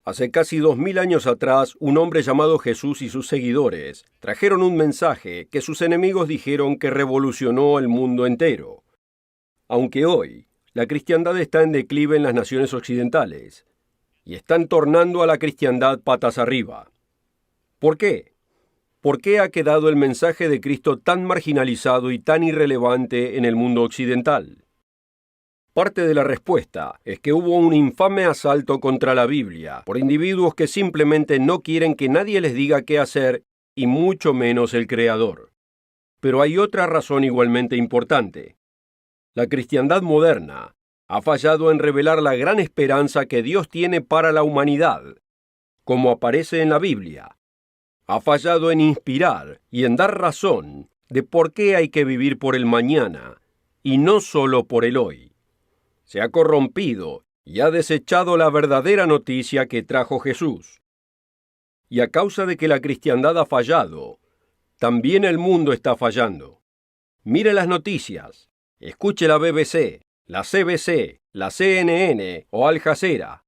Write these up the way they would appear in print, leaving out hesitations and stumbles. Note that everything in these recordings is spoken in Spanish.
Hace casi 2000 años atrás, un hombre llamado Jesús y sus seguidores trajeron un mensaje que sus enemigos dijeron que revolucionó el mundo entero. Aunque hoy, la cristiandad está en declive en las naciones occidentales, y están tornando a la cristiandad patas arriba. ¿Por qué? ¿Por qué ha quedado el mensaje de Cristo tan marginalizado y tan irrelevante en el mundo occidental? Parte de la respuesta es que hubo un infame asalto contra la Biblia por individuos que simplemente no quieren que nadie les diga qué hacer, y mucho menos el Creador. Pero hay otra razón igualmente importante. La cristiandad moderna ha fallado en revelar la gran esperanza que Dios tiene para la humanidad, como aparece en la Biblia. Ha fallado en inspirar y en dar razón de por qué hay que vivir por el mañana y no solo por el hoy. Se ha corrompido y ha desechado la verdadera noticia que trajo Jesús. Y a causa de que la cristiandad ha fallado, también el mundo está fallando. Mire las noticias, escuche la BBC, la CBC, la CNN o Al Jazeera.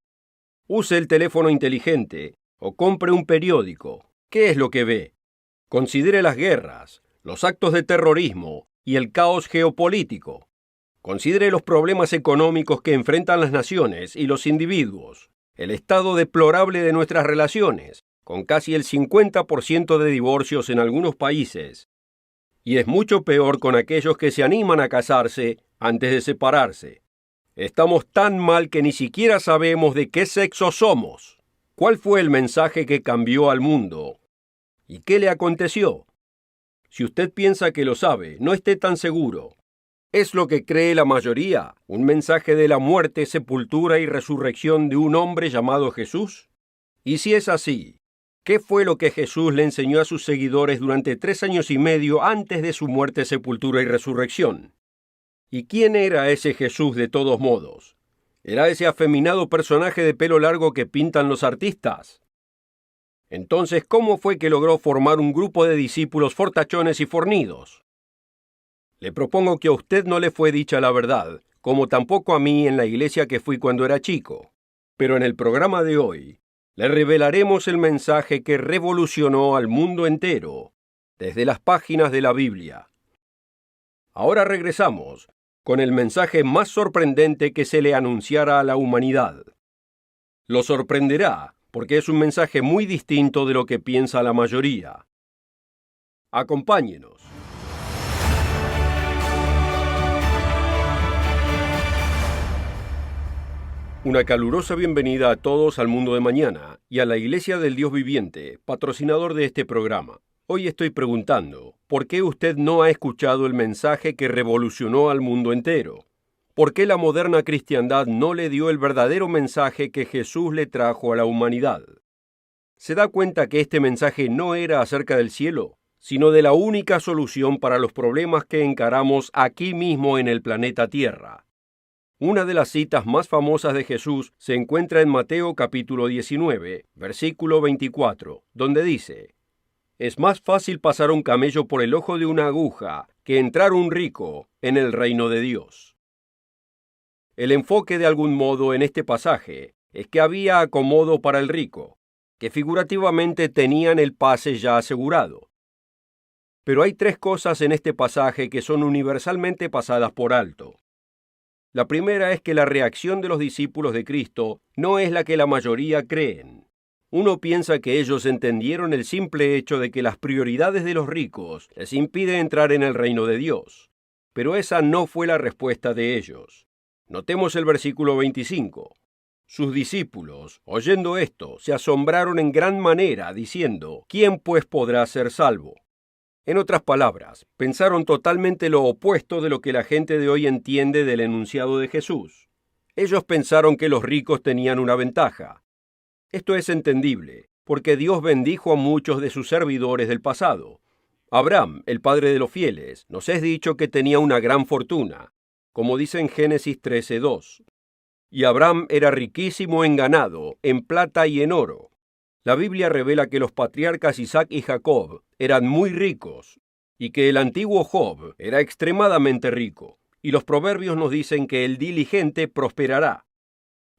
Use el teléfono inteligente o compre un periódico. ¿Qué es lo que ve? Considere las guerras, los actos de terrorismo y el caos geopolítico. Considere los problemas económicos que enfrentan las naciones y los individuos, el estado deplorable de nuestras relaciones, con casi el 50% de divorcios en algunos países. Y es mucho peor con aquellos que se animan a casarse antes de separarse. Estamos tan mal que ni siquiera sabemos de qué sexo somos. ¿Cuál fue el mensaje que cambió al mundo? ¿Y qué le aconteció? Si usted piensa que lo sabe, no esté tan seguro. ¿Es lo que cree la mayoría? ¿Un mensaje de la muerte, sepultura y resurrección de un hombre llamado Jesús? Y si es así, ¿qué fue lo que Jesús le enseñó a sus seguidores durante 3 años y medio antes de su muerte, sepultura y resurrección? ¿Y quién era ese Jesús de todos modos? ¿Era ese afeminado personaje de pelo largo que pintan los artistas? Entonces, ¿cómo fue que logró formar un grupo de discípulos fortachones y fornidos? Le propongo que a usted no le fue dicha la verdad, como tampoco a mí en la iglesia que fui cuando era chico. Pero en el programa de hoy, le revelaremos el mensaje que revolucionó al mundo entero, desde las páginas de la Biblia. Ahora regresamos con el mensaje más sorprendente que se le anunciara a la humanidad. Lo sorprenderá, porque es un mensaje muy distinto de lo que piensa la mayoría. Acompáñenos. Una calurosa bienvenida a todos al Mundo de Mañana y a la Iglesia del Dios Viviente, patrocinador de este programa. Hoy estoy preguntando, ¿por qué usted no ha escuchado el mensaje que revolucionó al mundo entero? ¿Por qué la moderna cristiandad no le dio el verdadero mensaje que Jesús le trajo a la humanidad? ¿Se da cuenta que este mensaje no era acerca del cielo, sino de la única solución para los problemas que encaramos aquí mismo en el planeta Tierra? Una de las citas más famosas de Jesús se encuentra en Mateo capítulo 19, versículo 24, donde dice: «Es más fácil pasar un camello por el ojo de una aguja que entrar un rico en el reino de Dios». El enfoque de algún modo en este pasaje es que había acomodo para el rico, que figurativamente tenían el pase ya asegurado. Pero hay 3 cosas en este pasaje que son universalmente pasadas por alto. La primera es que la reacción de los discípulos de Cristo no es la que la mayoría creen. Uno piensa que ellos entendieron el simple hecho de que las prioridades de los ricos les impiden entrar en el reino de Dios. Pero esa no fue la respuesta de ellos. Notemos el versículo 25. Sus discípulos, oyendo esto, se asombraron en gran manera, diciendo: ¿Quién pues podrá ser salvo? En otras palabras, pensaron totalmente lo opuesto de lo que la gente de hoy entiende del enunciado de Jesús. Ellos pensaron que los ricos tenían una ventaja. Esto es entendible, porque Dios bendijo a muchos de sus servidores del pasado. Abraham, el padre de los fieles, nos es dicho que tenía una gran fortuna, como dice en Génesis 13:2. Y Abraham era riquísimo en ganado, en plata y en oro. La Biblia revela que los patriarcas Isaac y Jacob eran muy ricos y que el antiguo Job era extremadamente rico, y los proverbios nos dicen que el diligente prosperará.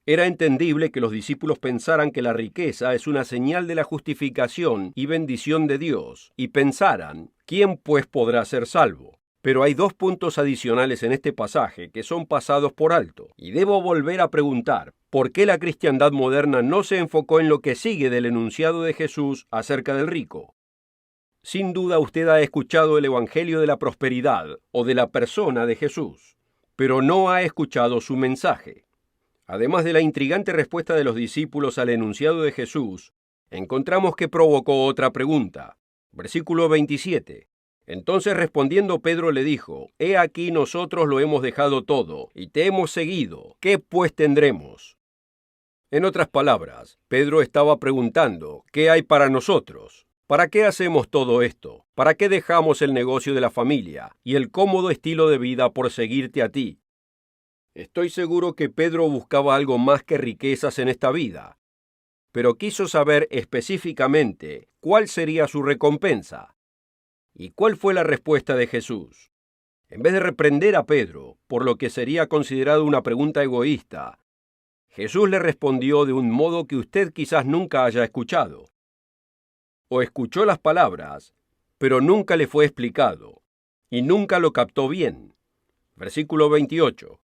Era entendible que los discípulos pensaran que la riqueza es una señal de la justificación y bendición de Dios, y pensaran, ¿quién pues podrá ser salvo? Pero hay dos puntos adicionales en este pasaje que son pasados por alto, y debo volver a preguntar, ¿por qué la cristiandad moderna no se enfocó en lo que sigue del enunciado de Jesús acerca del rico? Sin duda usted ha escuchado el Evangelio de la prosperidad o de la persona de Jesús, pero no ha escuchado su mensaje. Además de la intrigante respuesta de los discípulos al enunciado de Jesús, encontramos que provocó otra pregunta. Versículo 27. Entonces respondiendo Pedro le dijo, «He aquí nosotros lo hemos dejado todo, y te hemos seguido. ¿Qué pues tendremos?» En otras palabras, Pedro estaba preguntando, ¿qué hay para nosotros? ¿Para qué hacemos todo esto? ¿Para qué dejamos el negocio de la familia y el cómodo estilo de vida por seguirte a ti? Estoy seguro que Pedro buscaba algo más que riquezas en esta vida, pero quiso saber específicamente cuál sería su recompensa. ¿Y cuál fue la respuesta de Jesús? En vez de reprender a Pedro por lo que sería considerado una pregunta egoísta, Jesús le respondió de un modo que usted quizás nunca haya escuchado. O escuchó las palabras, pero nunca le fue explicado, y nunca lo captó bien. Versículo 28.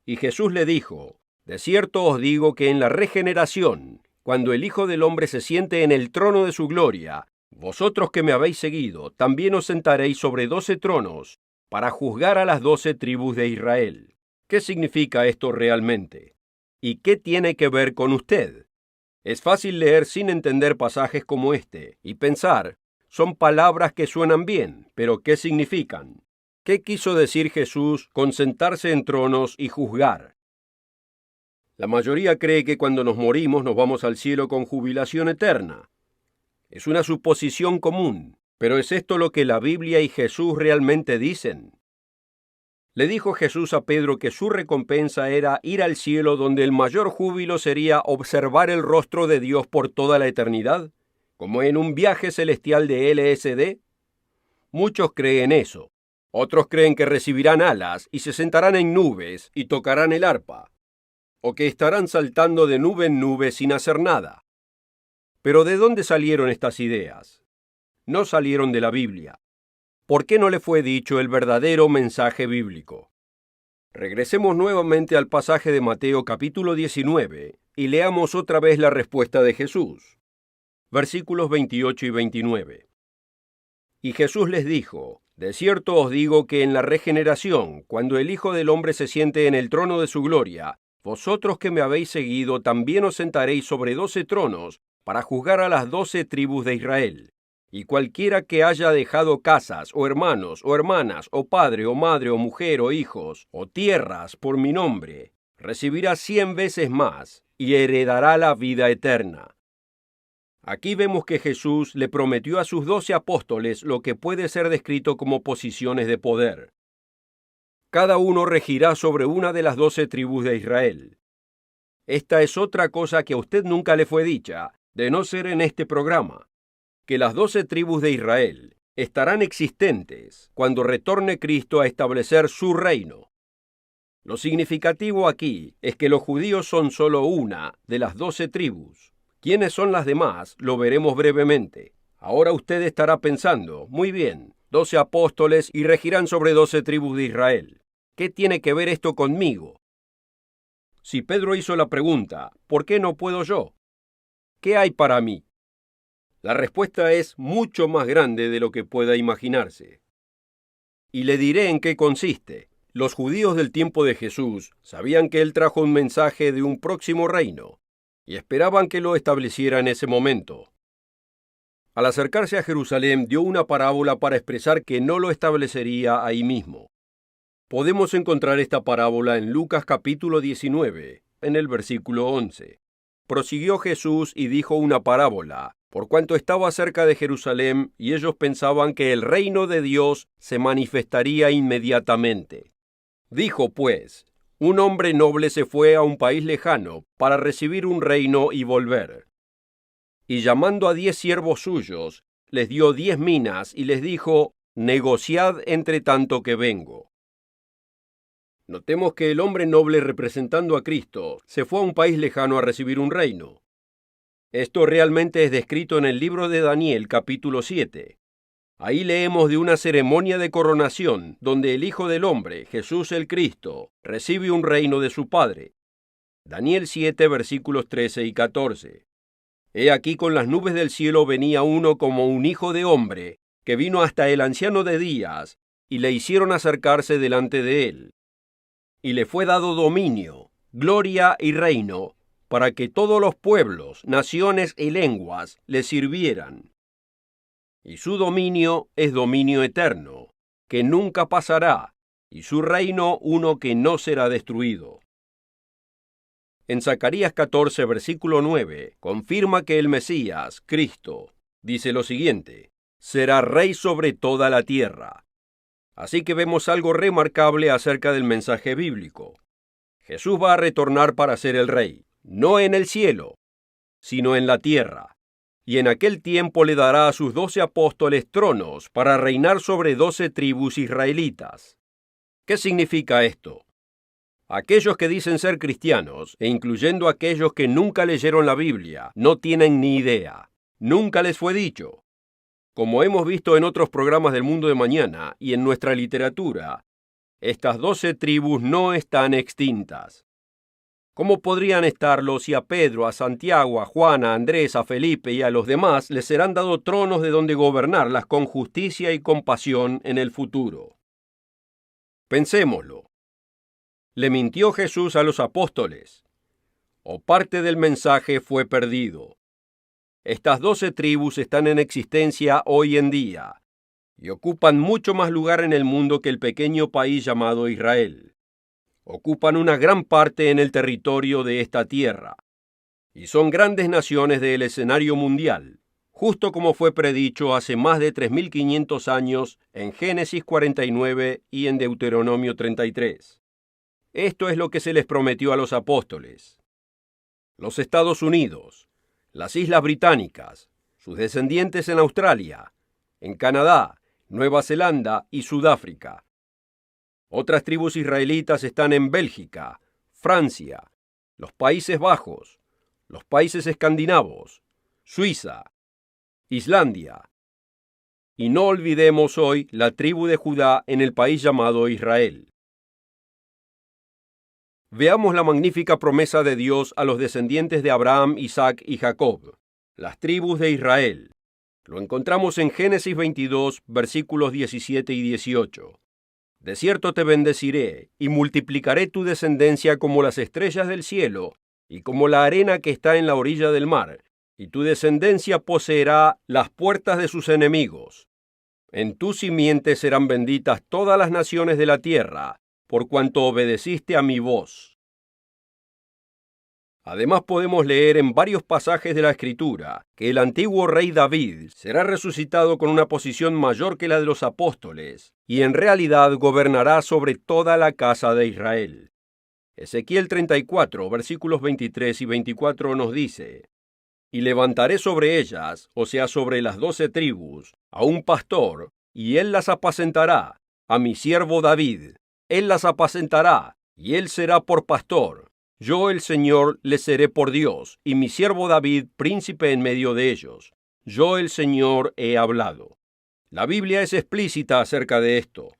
Y Jesús le dijo, «De cierto os digo que en la regeneración, cuando el Hijo del Hombre se siente en el trono de su gloria, vosotros que me habéis seguido, también os sentaréis sobre 12 tronos para juzgar a las 12 tribus de Israel». ¿Qué significa esto realmente? ¿Y qué tiene que ver con usted? Es fácil leer sin entender pasajes como este y pensar, son palabras que suenan bien, pero ¿qué significan? ¿Qué quiso decir Jesús con sentarse en tronos y juzgar? La mayoría cree que cuando nos morimos nos vamos al cielo con jubilación eterna. Es una suposición común, pero ¿es esto lo que la Biblia y Jesús realmente dicen? Le dijo Jesús a Pedro que su recompensa era ir al cielo donde el mayor júbilo sería observar el rostro de Dios por toda la eternidad, como en un viaje celestial de LSD. Muchos creen eso. Otros creen que recibirán alas y se sentarán en nubes y tocarán el arpa, o que estarán saltando de nube en nube sin hacer nada. Pero ¿de dónde salieron estas ideas? No salieron de la Biblia. ¿Por qué no le fue dicho el verdadero mensaje bíblico? Regresemos nuevamente al pasaje de Mateo capítulo 19 y leamos otra vez la respuesta de Jesús. Versículos 28 y 29. Y Jesús les dijo, «De cierto os digo que en la regeneración, cuando el Hijo del Hombre se siente en el trono de su gloria, vosotros que me habéis seguido también os sentaréis sobre 12 tronos para juzgar a las 12 tribus de Israel. Y cualquiera que haya dejado casas, o hermanos, o hermanas, o padre, o madre, o mujer, o hijos, o tierras por mi nombre, recibirá 100 veces más y heredará la vida eterna». Aquí vemos que Jesús le prometió a sus 12 apóstoles lo que puede ser descrito como posiciones de poder. Cada uno regirá sobre una de las 12 tribus de Israel. Esta es otra cosa que a usted nunca le fue dicha, de no ser en este programa, que las 12 tribus de Israel estarán existentes cuando retorne Cristo a establecer su reino. Lo significativo aquí es que los judíos son solo una de las 12 tribus. ¿Quiénes son las demás? Lo veremos brevemente. Ahora usted estará pensando, muy bien, 12 apóstoles y regirán sobre 12 tribus de Israel. ¿Qué tiene que ver esto conmigo? Si Pedro hizo la pregunta, ¿por qué no puedo yo? ¿Qué hay para mí? La respuesta es mucho más grande de lo que pueda imaginarse. Y le diré en qué consiste. Los judíos del tiempo de Jesús sabían que él trajo un mensaje de un próximo reino, y esperaban que lo estableciera en ese momento. Al acercarse a Jerusalén, dio una parábola para expresar que no lo establecería ahí mismo. Podemos encontrar esta parábola en Lucas capítulo 19, en el versículo 11. Prosiguió Jesús y dijo una parábola, por cuanto estaba cerca de Jerusalén, y ellos pensaban que el reino de Dios se manifestaría inmediatamente. Dijo pues, un hombre noble se fue a un país lejano para recibir un reino y volver. Y llamando a 10 siervos suyos, les dio 10 minas y les dijo, negociad entre tanto que vengo. Notemos que el hombre noble representando a Cristo se fue a un país lejano a recibir un reino. Esto realmente es descrito en el libro de Daniel, capítulo 7. Ahí leemos de una ceremonia de coronación donde el Hijo del Hombre, Jesús el Cristo, recibe un reino de su Padre. Daniel 7, versículos 13 y 14. He aquí con las nubes del cielo venía uno como un hijo de hombre, que vino hasta el anciano de días, y le hicieron acercarse delante de él. Y le fue dado dominio, gloria y reino, para que todos los pueblos, naciones y lenguas le sirvieran. Y su dominio es dominio eterno, que nunca pasará, y su reino uno que no será destruido. En Zacarías 14, versículo 9, confirma que el Mesías, Cristo, dice lo siguiente: será rey sobre toda la tierra. Así que vemos algo remarcable acerca del mensaje bíblico. Jesús va a retornar para ser el rey, no en el cielo, sino en la tierra. Y en aquel tiempo le dará a sus 12 apóstoles tronos para reinar sobre 12 tribus israelitas. ¿Qué significa esto? Aquellos que dicen ser cristianos, e incluyendo aquellos que nunca leyeron la Biblia, no tienen ni idea. Nunca les fue dicho. Como hemos visto en otros programas del Mundo de Mañana y en nuestra literatura, estas 12 tribus no están extintas. ¿Cómo podrían estarlo si a Pedro, a Santiago, a Juan, a Andrés, a Felipe y a los demás les serán dado tronos de donde gobernarlas con justicia y compasión en el futuro? Pensémoslo. ¿Le mintió Jesús a los apóstoles? ¿O parte del mensaje fue perdido? Estas 12 tribus están en existencia hoy en día y ocupan mucho más lugar en el mundo que el pequeño país llamado Israel. Ocupan una gran parte en el territorio de esta tierra y son grandes naciones del escenario mundial, justo como fue predicho hace más de 3.500 años en Génesis 49 y en Deuteronomio 33. Esto es lo que se les prometió a los apóstoles. Los Estados Unidos, las Islas Británicas, sus descendientes en Australia, en Canadá, Nueva Zelanda y Sudáfrica. Otras tribus israelitas están en Bélgica, Francia, los Países Bajos, los países escandinavos, Suiza, Islandia. Y no olvidemos hoy la tribu de Judá en el país llamado Israel. Veamos la magnífica promesa de Dios a los descendientes de Abraham, Isaac y Jacob, las tribus de Israel. Lo encontramos en Génesis 22, versículos 17 y 18. De cierto te bendeciré, y multiplicaré tu descendencia como las estrellas del cielo, y como la arena que está en la orilla del mar, y tu descendencia poseerá las puertas de sus enemigos. En tu simiente serán benditas todas las naciones de la tierra, por cuanto obedeciste a mi voz. Además podemos leer en varios pasajes de la Escritura que el antiguo rey David será resucitado con una posición mayor que la de los apóstoles, y en realidad gobernará sobre toda la casa de Israel. Ezequiel 34, versículos 23 y 24 nos dice: Y levantaré sobre ellas, o sea, sobre las 12 tribus, a un pastor, y él las apacentará, a mi siervo David. Él las apacentará, y él será por pastor. Yo, el Señor, les seré por Dios, y mi siervo David, príncipe en medio de ellos. Yo, el Señor, he hablado. La Biblia es explícita acerca de esto.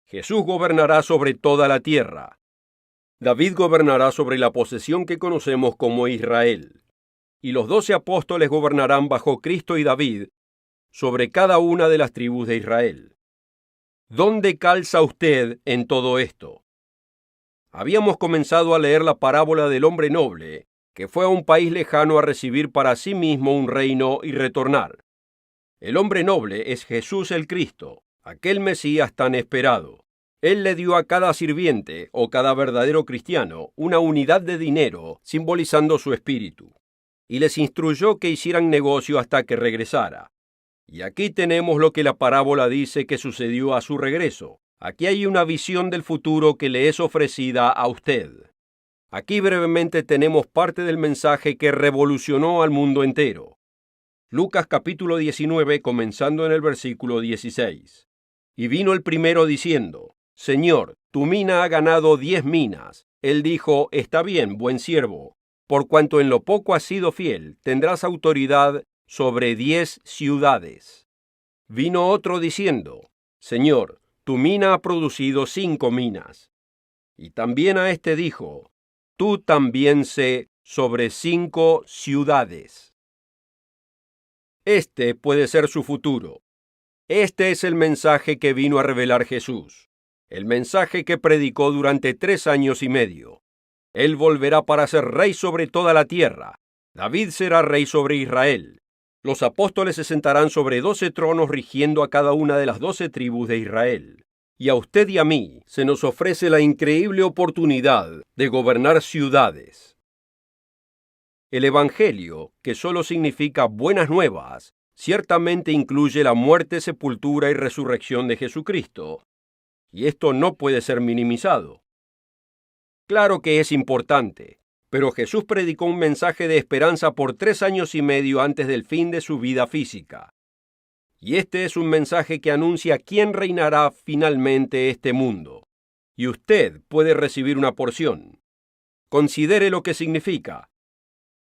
Jesús gobernará sobre toda la tierra. David gobernará sobre la posesión que conocemos como Israel. Y los 12 apóstoles gobernarán bajo Cristo y David sobre cada una de las tribus de Israel. ¿Dónde calza usted en todo esto? Habíamos comenzado a leer la parábola del hombre noble, que fue a un país lejano a recibir para sí mismo un reino y retornar. El hombre noble es Jesús el Cristo, aquel Mesías tan esperado. Él le dio a cada sirviente o cada verdadero cristiano una unidad de dinero simbolizando su espíritu, y les instruyó que hicieran negocio hasta que regresara. Y aquí tenemos lo que la parábola dice que sucedió a su regreso. Aquí hay una visión del futuro que le es ofrecida a usted. Aquí brevemente tenemos parte del mensaje que revolucionó al mundo entero. Lucas capítulo 19, comenzando en el versículo 16. Y vino el primero diciendo: Señor, tu mina ha ganado 10 minas. Él dijo, está bien, buen siervo. Por cuanto en lo poco has sido fiel, tendrás autoridad sobre 10 ciudades. Vino otro diciendo, Señor, tu mina ha producido 5 minas. Y también a este dijo, tú también sé sobre 5 ciudades. Este puede ser su futuro. Este es el mensaje que vino a revelar Jesús. El mensaje que predicó durante 3 años y medio. Él volverá para ser rey sobre toda la tierra. David será rey sobre Israel. Los apóstoles se sentarán sobre 12 tronos rigiendo a cada una de las 12 tribus de Israel. Y a usted y a mí se nos ofrece la increíble oportunidad de gobernar ciudades. El Evangelio, que solo significa buenas nuevas, ciertamente incluye la muerte, sepultura y resurrección de Jesucristo. Y esto no puede ser minimizado. Claro que es importante, pero Jesús predicó un mensaje de esperanza por 3 años y medio antes del fin de su vida física. Y este es un mensaje que anuncia quién reinará finalmente este mundo. Y usted puede recibir una porción. Considere lo que significa.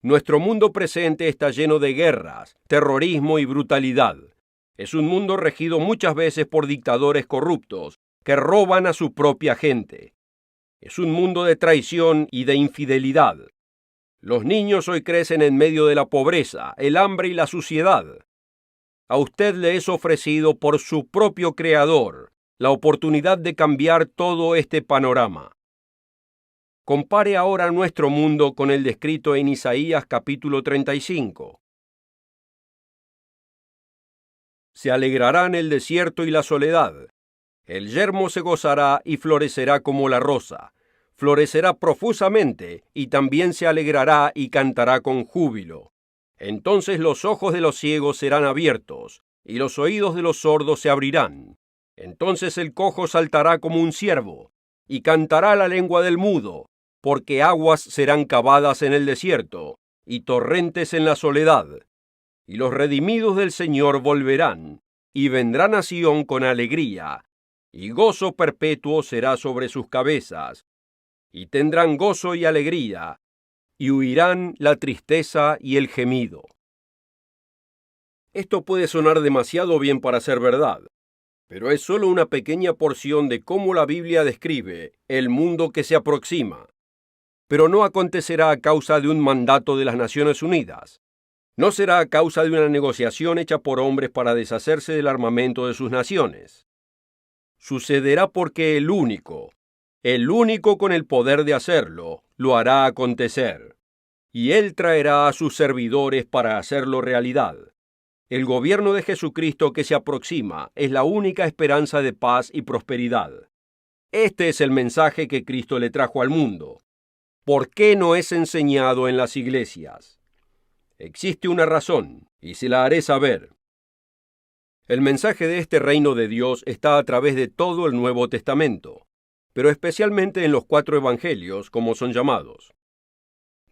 Nuestro mundo presente está lleno de guerras, terrorismo y brutalidad. Es un mundo regido muchas veces por dictadores corruptos que roban a su propia gente. Es un mundo de traición y de infidelidad. Los niños hoy crecen en medio de la pobreza, el hambre y la suciedad. A usted le es ofrecido por su propio Creador la oportunidad de cambiar todo este panorama. Compare ahora nuestro mundo con el descrito en Isaías capítulo 35. Se alegrarán el desierto y la soledad. El yermo se gozará y florecerá como la rosa. Florecerá profusamente y también se alegrará y cantará con júbilo. Entonces los ojos de los ciegos serán abiertos y los oídos de los sordos se abrirán. Entonces el cojo saltará como un ciervo y cantará la lengua del mudo, porque aguas serán cavadas en el desierto y torrentes en la soledad. Y los redimidos del Señor volverán y vendrán a Sión con alegría, y gozo perpetuo será sobre sus cabezas, y tendrán gozo y alegría, y huirán la tristeza y el gemido. Esto puede sonar demasiado bien para ser verdad, pero es solo una pequeña porción de cómo la Biblia describe el mundo que se aproxima. Pero no acontecerá a causa de un mandato de las Naciones Unidas. No será a causa de una negociación hecha por hombres para deshacerse del armamento de sus naciones. Sucederá porque el único con el poder de hacerlo, lo hará acontecer. Y Él traerá a sus servidores para hacerlo realidad. El gobierno de Jesucristo que se aproxima es la única esperanza de paz y prosperidad. Este es el mensaje que Cristo le trajo al mundo. ¿Por qué no es enseñado en las iglesias? Existe una razón, y se la haré saber. El mensaje de este reino de Dios está a través de todo el Nuevo Testamento, pero especialmente en los 4 evangelios, como son llamados.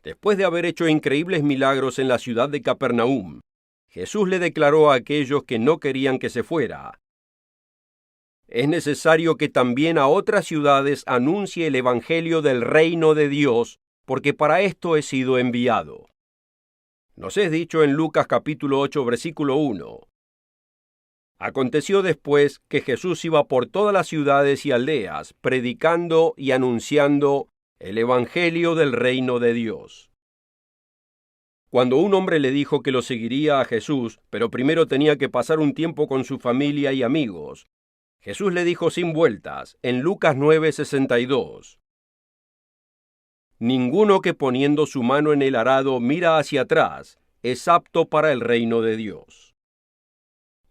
Después de haber hecho increíbles milagros en la ciudad de Capernaum, Jesús le declaró a aquellos que no querían que se fuera: es necesario que también a otras ciudades anuncie el evangelio del reino de Dios, porque para esto he sido enviado. Nos es dicho en Lucas capítulo 8, versículo 1. Aconteció después que Jesús iba por todas las ciudades y aldeas, predicando y anunciando el evangelio del reino de Dios. Cuando un hombre le dijo que lo seguiría a Jesús, pero primero tenía que pasar un tiempo con su familia y amigos, Jesús le dijo sin vueltas, en Lucas 9:62, ninguno que poniendo su mano en el arado mira hacia atrás es apto para el reino de Dios.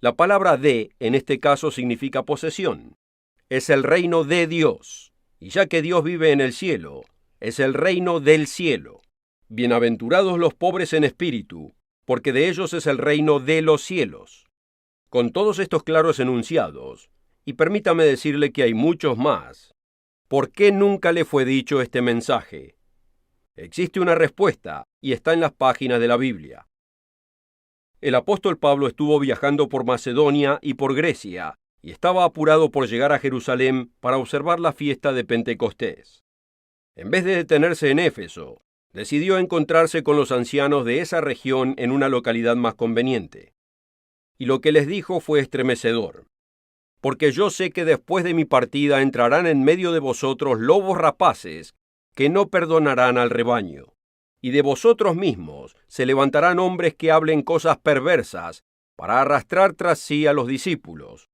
La palabra de, en este caso, significa posesión. Es el reino de Dios. Y ya que Dios vive en el cielo, es el reino del cielo. Bienaventurados los pobres en espíritu, porque de ellos es el reino de los cielos. Con todos estos claros enunciados, y permítame decirle que hay muchos más, ¿por qué nunca le fue dicho este mensaje? Existe una respuesta, y está en las páginas de la Biblia. El apóstol Pablo estuvo viajando por Macedonia y por Grecia, y estaba apurado por llegar a Jerusalén para observar la fiesta de Pentecostés. En vez de detenerse en Éfeso, decidió encontrarse con los ancianos de esa región en una localidad más conveniente. Y lo que les dijo fue estremecedor. Porque yo sé que después de mi partida entrarán en medio de vosotros lobos rapaces que no perdonarán al rebaño. Y de vosotros mismos se levantarán hombres que hablen cosas perversas para arrastrar tras sí a los discípulos.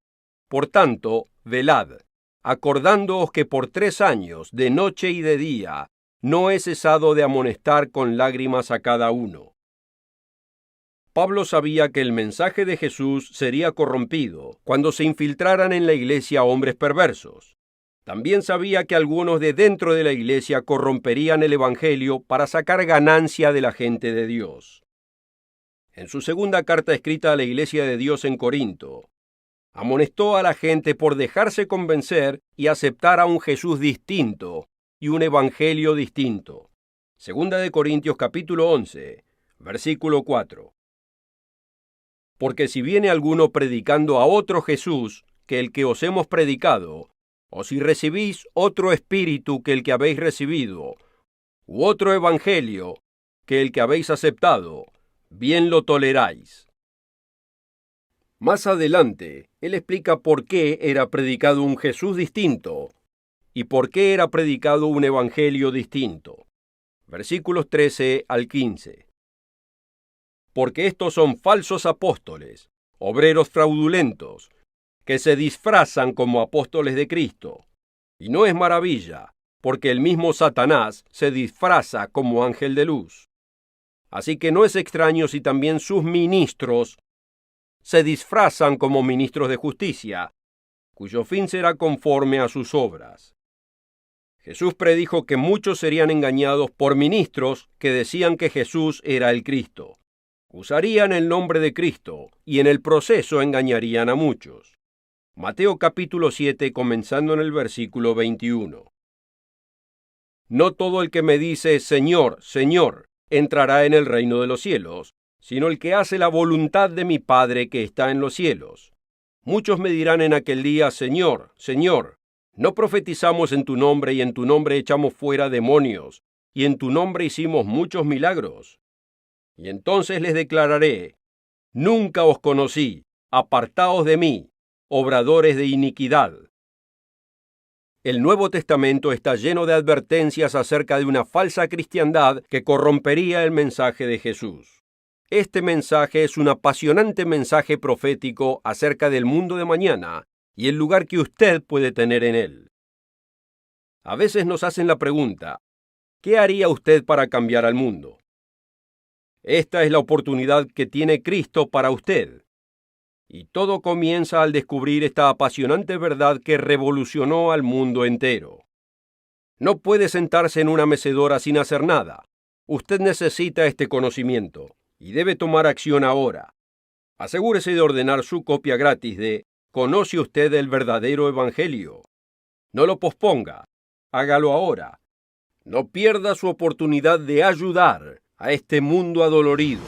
Por tanto, velad, acordándoos que por 3 años, de noche y de día, no he cesado de amonestar con lágrimas a cada uno. Pablo sabía que el mensaje de Jesús sería corrompido cuando se infiltraran en la iglesia hombres perversos. También sabía que algunos de dentro de la iglesia corromperían el evangelio para sacar ganancia de la gente de Dios. En su segunda carta escrita a la iglesia de Dios en Corinto, amonestó a la gente por dejarse convencer y aceptar a un Jesús distinto y un evangelio distinto. Segunda de Corintios capítulo 11, versículo 4. Porque si viene alguno predicando a otro Jesús que el que os hemos predicado, o si recibís otro espíritu que el que habéis recibido, u otro evangelio que el que habéis aceptado, bien lo toleráis. Más adelante, él explica por qué era predicado un Jesús distinto y por qué era predicado un evangelio distinto. Versículos 13 al 15. Porque estos son falsos apóstoles, obreros fraudulentos, que se disfrazan como apóstoles de Cristo. Y no es maravilla, porque el mismo Satanás se disfraza como ángel de luz. Así que no es extraño si también sus ministros se disfrazan como ministros de justicia, cuyo fin será conforme a sus obras. Jesús predijo que muchos serían engañados por ministros que decían que Jesús era el Cristo. Usarían el nombre de Cristo y en el proceso engañarían a muchos. Mateo capítulo 7, comenzando en el versículo 21. No todo el que me dice Señor, Señor, entrará en el reino de los cielos, sino el que hace la voluntad de mi Padre que está en los cielos. Muchos me dirán en aquel día, Señor, Señor, ¿no profetizamos en tu nombre y en tu nombre echamos fuera demonios, y en tu nombre hicimos muchos milagros? Y entonces les declararé, nunca os conocí, apartaos de mí, obradores de iniquidad. El Nuevo Testamento está lleno de advertencias acerca de una falsa cristiandad que corrompería el mensaje de Jesús. Este mensaje es un apasionante mensaje profético acerca del mundo de mañana y el lugar que usted puede tener en él. A veces nos hacen la pregunta, ¿qué haría usted para cambiar al mundo? Esta es la oportunidad que tiene Cristo para usted. Y todo comienza al descubrir esta apasionante verdad que revolucionó al mundo entero. No puede sentarse en una mecedora sin hacer nada. Usted necesita este conocimiento y debe tomar acción ahora. Asegúrese de ordenar su copia gratis de ¿Conoce usted el verdadero evangelio? No lo posponga. Hágalo ahora. No pierda su oportunidad de ayudar a este mundo adolorido.